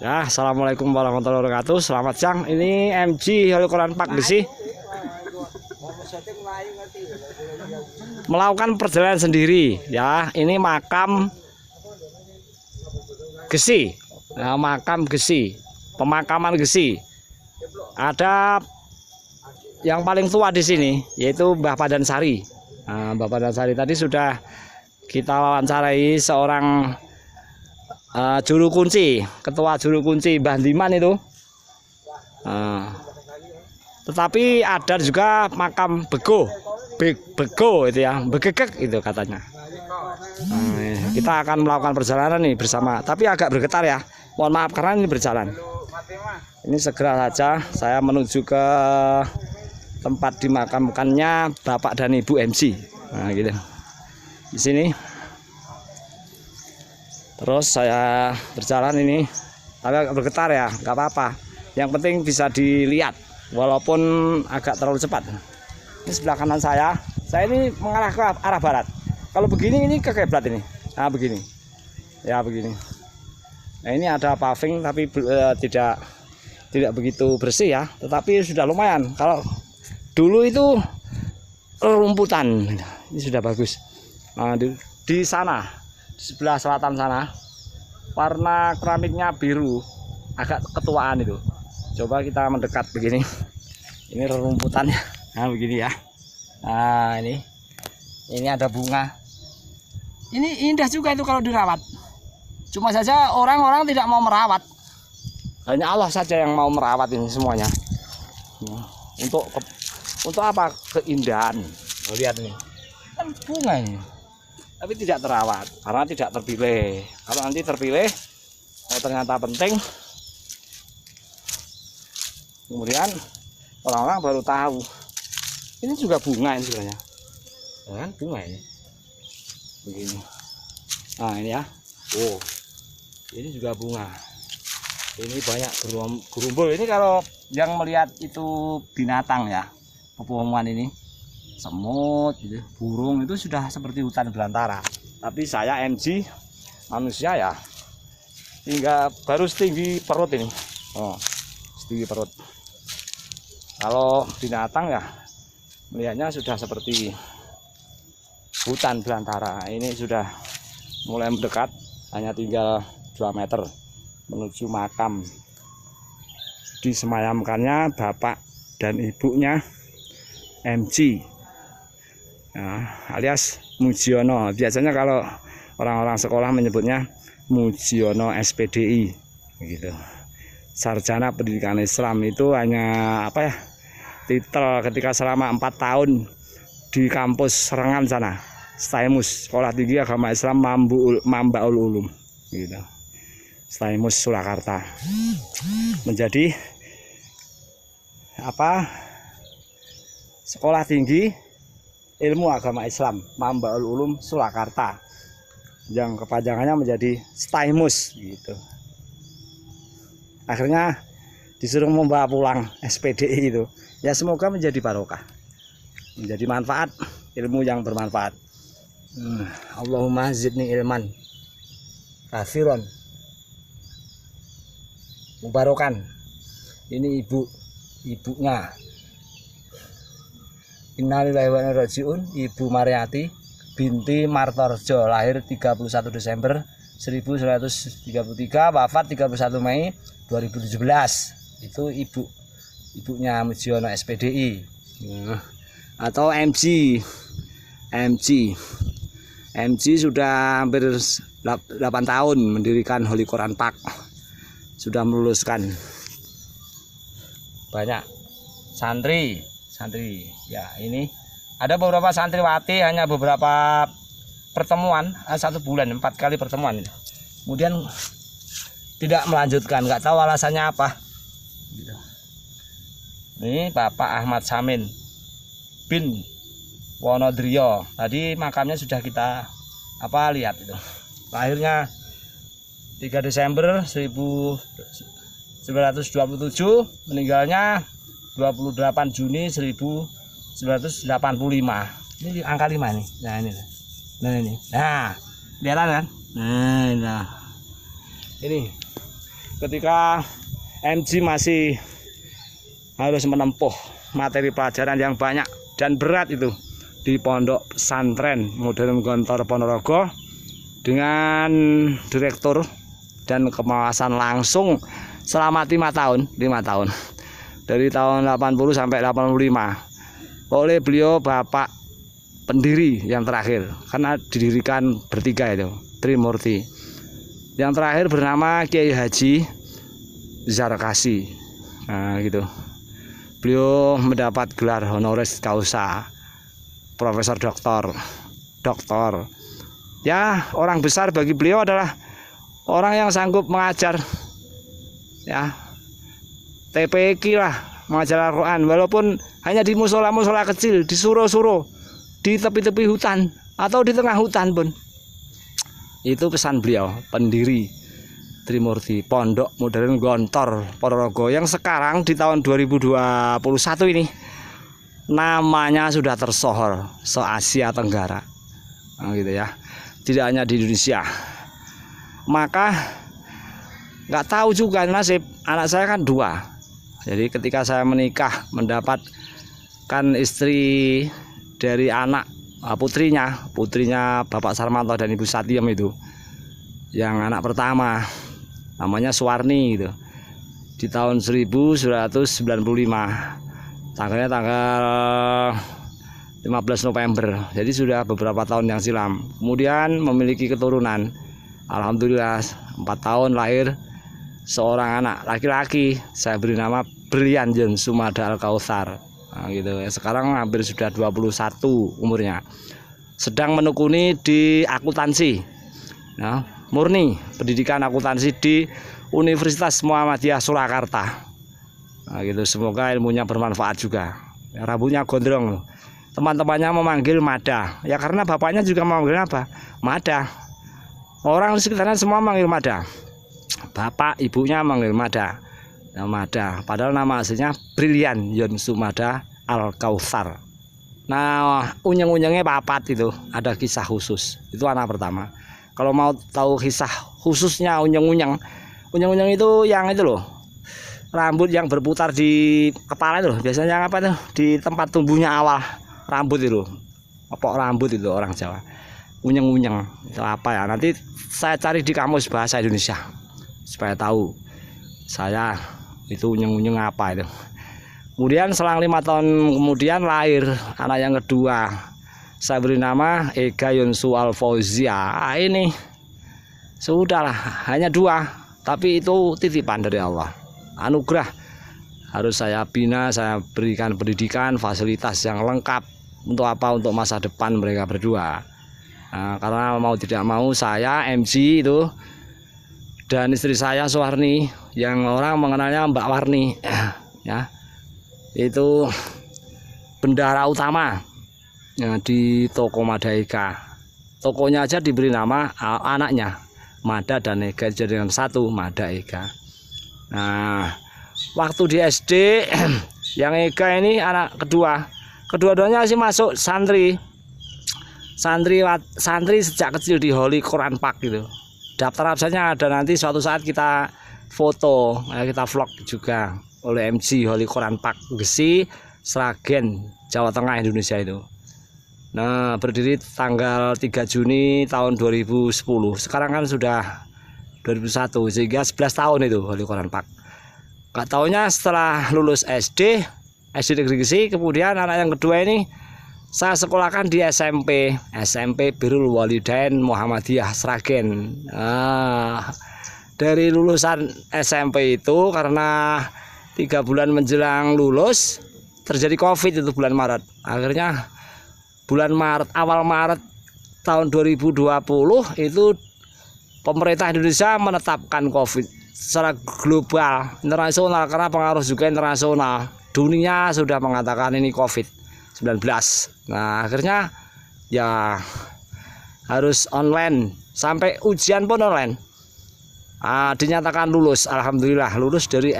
Ya, assalamualaikum warahmatullahi wabarakatuh. Selamat siang. Ini MG Holy Quran Park Gesi melakukan perjalanan sendiri. Ya, ini makam Gesi. Nah, makam Gesi, pemakaman Gesi. Ada yang paling tua di sini, yaitu Mbah Padansari. Nah, Mbah Padansari tadi sudah kita wawancarai seorang juru kunci, ketua juru kunci Mbah Diman itu. Tetapi ada juga makam Bego, Bego itu ya, Begegek itu katanya. Kita akan melakukan perjalanan nih bersama, tapi agak bergetar ya. Mohon maaf karena ini berjalan. Ini segera saja saya menuju ke tempat dimakamkannya Bapak dan Ibu MC. Nah, gitu. Di sini. Terus saya berjalan ini, tapi agak bergetar ya, nggak apa-apa. Yang penting bisa dilihat, walaupun agak terlalu cepat. Ini sebelah kanan saya ini mengarah ke arah barat. Kalau begini ini ke kiblat ini. Nah begini, ya begini. Nah ini ada paving tapi tidak begitu bersih ya, tetapi sudah lumayan. Kalau dulu itu rumputan, ini sudah bagus. Nah di sana. Di sebelah selatan sana warna keramiknya biru, agak ketuaan itu. Coba kita mendekat begini. Ini rerumputannya. Nah begini ya. Nah ini ada bunga. Ini indah juga itu kalau dirawat. Cuma saja orang-orang tidak mau merawat. Hanya Allah saja yang mau merawat ini semuanya. Untuk apa? Keindahan. Lihat ini. Kan bunga ini. Tapi tidak terawat karena tidak terpilih. Kalau nanti terpilih ternyata penting, kemudian orang-orang baru tahu. Ini juga bunga ini sebenarnya, ya kan? Bunga ini begini. Nah ini ya, oh ini juga bunga. Ini banyak gerumbul. Ini kalau yang melihat itu binatang ya, pepohonan ini, semut, gitu, burung itu sudah seperti hutan belantara. Tapi saya MG manusia ya, hingga baru setinggi perut ini. Oh, setinggi perut. Kalau binatang ya melihatnya sudah seperti hutan belantara. Ini sudah mulai mendekat, hanya tinggal 2 meter menuju makam disemayamkannya Bapak dan Ibunya MG. Nah, alias Mujiono. Biasanya kalau orang-orang sekolah menyebutnya Mujiono SPDI gitu. Sarjana Pendidikan Islam. Itu hanya apa ya, titel ketika selama 4 tahun di kampus Serengan sana, STAIMUS, Sekolah Tinggi Agama Islam Mambaul Ulum gitu. STAIMUS Surakarta. Menjadi apa? Sekolah Tinggi Ilmu Agama Islam Mambaul Ulum Surakarta, yang kepanjangannya menjadi STAIMUS gitu. Akhirnya disuruh membawa pulang SPDI itu. Ya semoga menjadi barokah, menjadi manfaat, ilmu yang bermanfaat. Allahumma zidni ilman katsiran mubarokan. Ini ibunya Innalillahi wa inna ilaihi raji'un, Ibu Mariati binti Martorjo, lahir 31 Desember 1933, wafat 31 Mei 2017. Itu ibunya Mujiono SPDI atau MG sudah hampir 8 tahun mendirikan Holy Quran Park, sudah meluluskan banyak santri ya. Ini ada beberapa santriwati, hanya beberapa pertemuan, 1 bulan 4 kali pertemuan, kemudian tidak melanjutkan, nggak tahu alasannya apa gitu. Ini Bapak Ahmad Samin bin Wonodrio, tadi makamnya sudah kita lihat itu. Lahirnya 3 Desember 1927, meninggalnya 28 Juni 1985. Ini angka 5 nih. Nah ini. Nah, kelihatan kan? Nah. Ini ketika MG masih harus menempuh materi pelajaran yang banyak dan berat itu di Pondok Pesantren Modern Gontor Ponorogo dengan direktur dan pengawasan langsung selama 5 tahun dari tahun 80 sampai 85 oleh beliau Bapak pendiri yang terakhir, karena didirikan bertiga itu Trimurti. Yang terakhir bernama Kiai Haji Zarkasi. Nah gitu, beliau mendapat gelar honoris causa Profesor Doktor. Ya, orang besar bagi beliau adalah orang yang sanggup mengajar, ya, TPQ lah, mengajar Al-Quran, walaupun hanya di musola-musola kecil, di suro-suro, di tepi-tepi hutan, atau di tengah hutan pun. Itu pesan beliau, pendiri Trimurti Pondok Modern Gontor Ponorogo, yang sekarang di tahun 2021 ini namanya sudah tersohor se-Asia Tenggara. Nah, gitu ya. Tidak hanya di Indonesia. Maka nggak tahu juga nasib anak saya kan 2. Jadi ketika saya menikah mendapatkan istri dari anak putrinya Bapak Sarmanto dan Ibu Satiem itu, yang anak pertama namanya Suwarni gitu, di tahun 1995, tanggalnya tanggal 15 November, jadi sudah beberapa tahun yang silam. Kemudian memiliki keturunan, alhamdulillah 4 tahun lahir seorang anak laki-laki, saya beri nama Brilian Yon Sumada Al-Kautsar. Nah, gitu. Sekarang hampir sudah 21 umurnya, sedang menekuni di akuntansi, nah, murni pendidikan akuntansi di Universitas Muhammadiyah Surakarta. Nah, gitu. Semoga ilmunya bermanfaat juga. Rambutnya gondrong, teman-temannya memanggil Mada, ya karena bapaknya juga memanggil apa? Mada. Orang sekitarnya semua manggil Mada, bapak ibunya manggil Mada. Nah, Mada, padahal nama aslinya Brilian Yon Sumada Al-Kautsar. Nah, unyeng-unyengnya papat itu, ada kisah khusus. Itu anak pertama. Kalau mau tahu kisah khususnya unyeng-unyeng itu yang itu loh, rambut yang berputar di kepala itu loh. Biasanya apa tuh? Di tempat tumbuhnya awal rambut itu, pokok rambut itu orang Jawa. Unyeng-unyeng itu apa ya? Nanti saya cari di kamus bahasa Indonesia supaya tahu saya itu unyeng-unyeng apa itu. Kemudian selang 5 tahun kemudian lahir anak yang kedua. Saya beri nama Ega Yonsu Al-Fauzia. Ini sudahlah, hanya 2, tapi itu titipan dari Allah, anugerah. Harus saya bina, saya berikan pendidikan, fasilitas yang lengkap. Untuk apa? Untuk masa depan mereka berdua. Nah, karena mau tidak mau saya MC itu dan istri saya Suwarni, yang orang mengenalnya Mbak Warni, ya, itu bendara utama ya, di toko Mada Eka. Tokonya aja diberi nama anaknya Mada dan Eka, jadi dengan satu Mada Eka. Nah, waktu di SD yang Eka ini anak kedua-duanya masih masuk santri sejak kecil di Holy Quran Park gitu. Daftar absennya ada, nanti suatu saat kita foto, kita vlog juga oleh MC Holy Quran Park Gesi, Sragen, Jawa Tengah, Indonesia itu. Nah, berdiri tanggal 3 Juni tahun 2010. Sekarang kan sudah 2001, sehingga 11 tahun itu Holy Quran Park. Gak taunya setelah lulus SD Negeri Gesi, kemudian anak yang kedua ini saya sekolahkan di SMP Birrul Walidain Muhammadiyah Sragen. Nah, dari lulusan SMP itu, karena 3 bulan menjelang lulus terjadi COVID itu bulan Maret. Akhirnya awal Maret tahun 2020 itu pemerintah Indonesia menetapkan COVID secara global, internasional, karena pengaruh juga internasional. Dunia sudah mengatakan ini COVID-19. Nah, akhirnya ya harus online, sampai ujian pun online. Dinyatakan lulus, alhamdulillah lulus dari